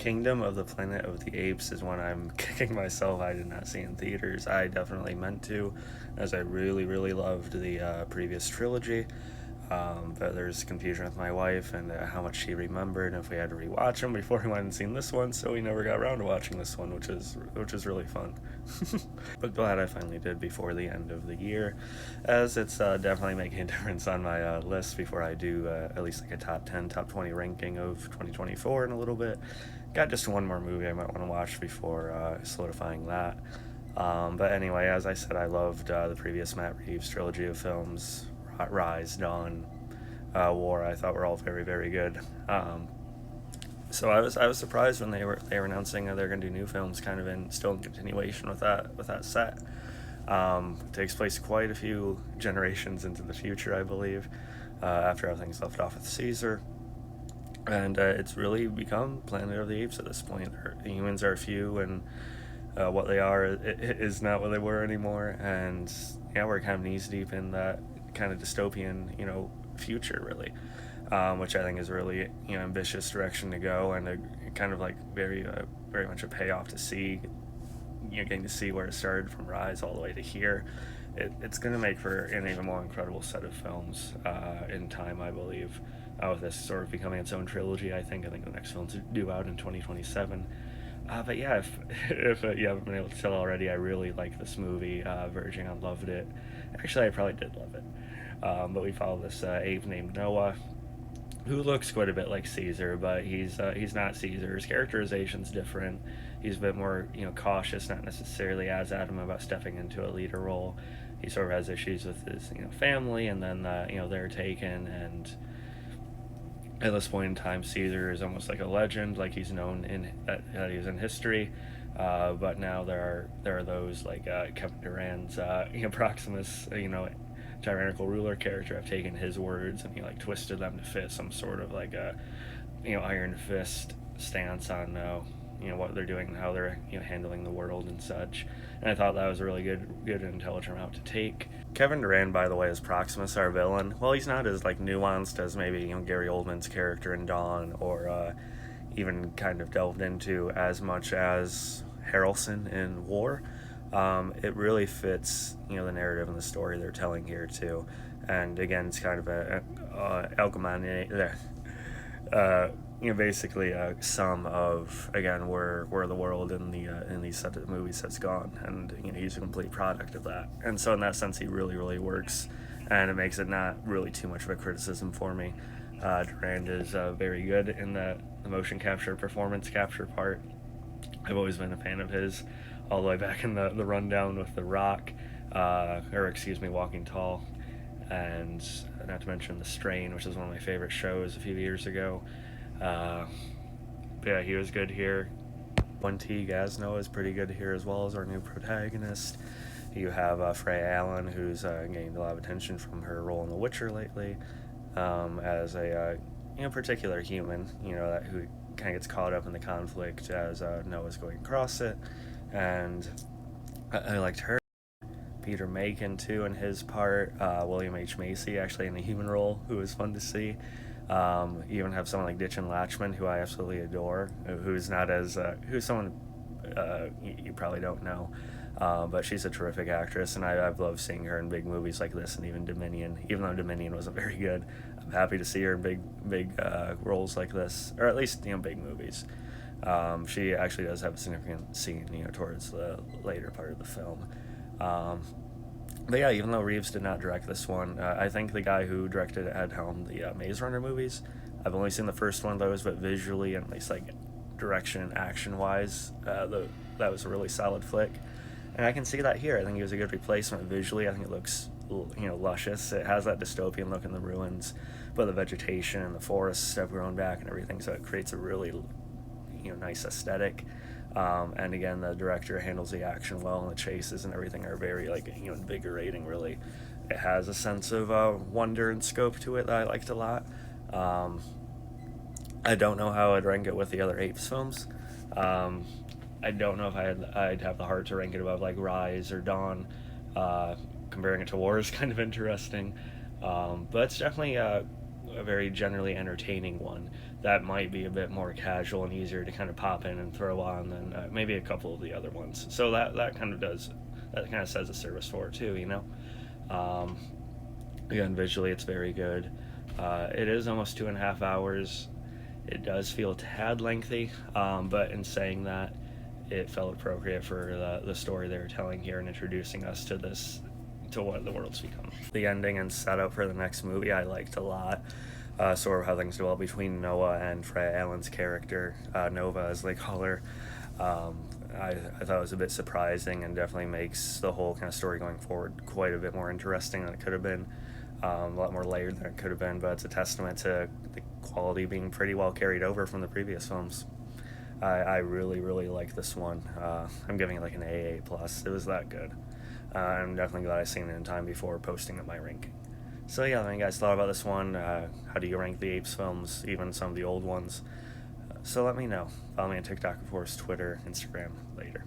Kingdom of the Planet of the Apes is one I'm kicking myself I did not see in theaters. I definitely meant to, as I really loved the previous trilogy. But there's confusion with my wife and how much she remembered, and if we had to rewatch them before we went and seen this one, so we never got around to watching this one, which is really fun. But glad I finally did before the end of the year, as it's definitely making a difference on my list before I do at least like a top 10, top 20 ranking of 2024 in a little bit. Got just one more movie I might want to watch before solidifying that. But anyway, as I said, I loved the previous Matt Reeves trilogy of films, Rise, Dawn, War. I thought were all very good. So I was surprised when they were announcing they're going to do new films, kind of still in continuation with that set. It takes place quite a few generations into the future, I believe, after everything's left off with Caesar. And it's really become Planet of the Apes at this point. The humans are few, and what they are is not what they were anymore. And yeah, we're kind of knees deep in that kind of dystopian, future, really, which I think is really, ambitious direction to go, and a kind of like very much a payoff to see, getting to see where it started from Rise all the way to here. It's going to make for an even more incredible set of films in time, I believe. With this sort of becoming its own trilogy, I think the next film's due out in 2027. But yeah, if you haven't been able to tell already, I really like this movie. Verging on loved it. Actually, I probably did love it. But we follow this ape named Noah, who looks quite a bit like Caesar, but he's not Caesar. His characterization's different. He's a bit more cautious, not necessarily as adamant about stepping into a leader role. He sort of has issues with his family, and then they're taken, and at this point in time, Caesar is almost like a legend, like he's known in that he's in history. But now there are those like Kevin Durant's Proximus, tyrannical ruler character, have taken his words and he like twisted them to fit some sort of like a iron fist stance on what they're doing and how they're handling the world and such. And I thought that was a really good and intelligent route to take. Kevin Durant, by the way, is Proximus, our villain. Well, he's not as like nuanced as maybe Gary Oldman's character in Dawn, or even kind of delved into as much as Harrelson in War. It really fits the narrative and the story they're telling here too. And again, it's kind of a basically a sum of, again, where the world in these set of movies has gone, and he's a complete product of that. And so in that sense, he really works, and it makes it not really too much of a criticism for me. Durand is very good in the motion capture, performance capture part. I've always been a fan of his, all the way back in the rundown with The Rock, Walking Tall, and not to mention The Strain, which is one of my favorite shows a few years ago. But yeah, he was good here. 1T Gazno is pretty good here as well as our new protagonist. You have Freya Allen, who's gained a lot of attention from her role in The Witcher lately, as a particular human, who kind of gets caught up in the conflict as Noah's going across it, and I liked her. Peter Macon too in his part. William H. Macy actually in a human role, who was fun to see. You even have someone like Ditchin Latchman, who I absolutely adore, who's not as who's someone you probably don't know, but she's a terrific actress, and I've loved seeing her in big movies like this, and even Dominion. Even though Dominion wasn't very good, I'm happy to see her in big roles like this, or at least big movies. She actually does have a significant scene towards the later part of the film. But yeah, even though Reeves did not direct this one, I think the guy who directed it had helmed the Maze Runner movies. I've only seen the first one of those, but visually and at least like direction and action wise, that was a really solid flick. And I can see that here. I think it was a good replacement visually. I think it looks luscious. It has that dystopian look in the ruins, but the vegetation and the forests have grown back and everything, so it creates a really nice aesthetic. And again, the director handles the action well, and the chases and everything are very invigorating. Really, it has a sense of wonder and scope to it that I liked a lot. I don't know how I'd rank it with the other Apes films. I don't know if I'd have the heart to rank it above like Rise or Dawn. Comparing it to War is kind of interesting, but it's definitely a very generally entertaining one that might be a bit more casual and easier to kind of pop in and throw on than maybe a couple of the other ones. So that kind of says a service for it too, you know. Um, Again, visually it's very good. It is almost 2.5 hours. It does feel a tad lengthy, but in saying that, it felt appropriate for the story they were telling here and introducing us to what the world's become. The ending and setup for the next movie I liked a lot. Sort of how things develop between Noah and Freya Allen's character, Nova as they call her. Um, I thought it was a bit surprising and definitely makes the whole kind of story going forward quite a bit more interesting than it could have been. A lot more layered than it could have been, but it's a testament to the quality being pretty well carried over from the previous films. I really, really like this one. I'm giving it like an AA plus. It was that good. I'm definitely glad I've seen it in time before posting up my ranking. So yeah, what you guys thought about this one? How do you rank the Apes films, even some of the old ones? So let me know. Follow me on TikTok, of course, Twitter, Instagram, later.